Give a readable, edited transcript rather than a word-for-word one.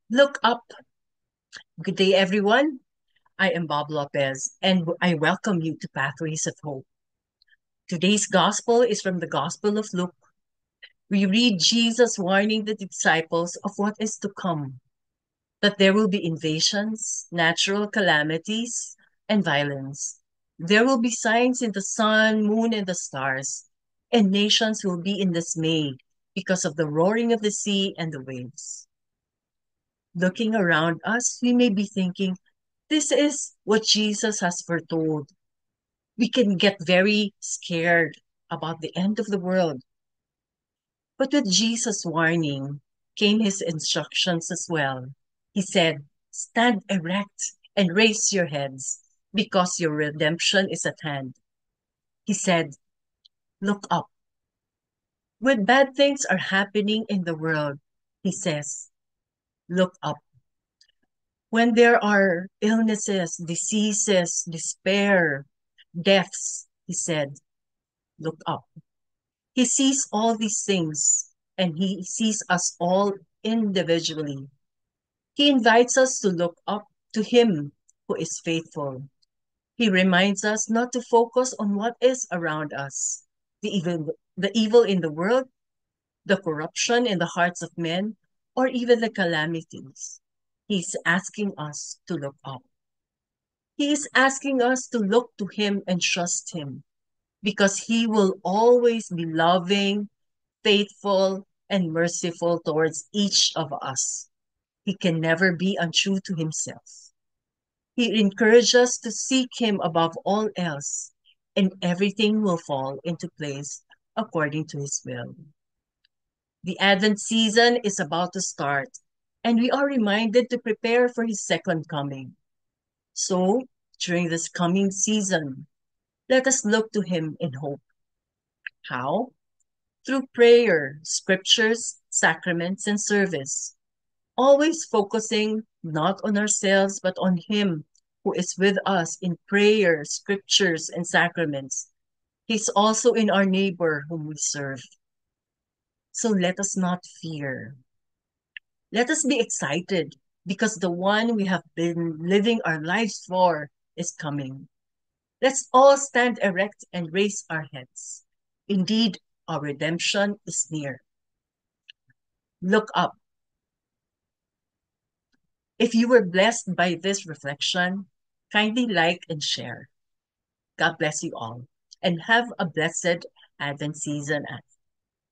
Look up. Good day, everyone. I am Bob Lopez, and I welcome you to Pathways of Hope. Today's gospel is from the Gospel of Luke. We read Jesus warning the disciples of what is to come, that there will be invasions, natural calamities, and violence. There will be signs in the sun, moon, and the stars, and nations will be in dismay because of the roaring of the sea and the waves. Looking around us, we may be thinking, this is what Jesus has foretold. We can get very scared about the end of the world. But with Jesus' warning came his instructions as well. He said, stand erect and raise your heads because your redemption is at hand. He said, look up. When bad things are happening in the world, he says, look up. When there are illnesses, diseases, despair, deaths, he said, look up. He sees all these things and he sees us all individually. He invites us to look up to him who is faithful. He reminds us not to focus on what is around us, the evil in the world, the corruption in the hearts of men, or even the calamities. He's asking us to look up. He is asking us to look to him and trust him because he will always be loving, faithful, and merciful towards each of us. He can never be untrue to himself. He encourages us to seek him above all else, and everything will fall into place according to his will. The Advent season is about to start, and we are reminded to prepare for his second coming. So, during this coming season, let us look to him in hope. How? Through prayer, scriptures, sacraments, and service, always focusing not on ourselves but on Him who is with us in prayer, scriptures, and sacraments. He's also in our neighbor whom we serve. So let us not fear. Let us be excited because the one we have been living our lives for is coming. Let's all stand erect and raise our heads. Indeed, our redemption is near. Look up. If you were blessed by this reflection, kindly like and share. God bless you all and have a blessed Advent season.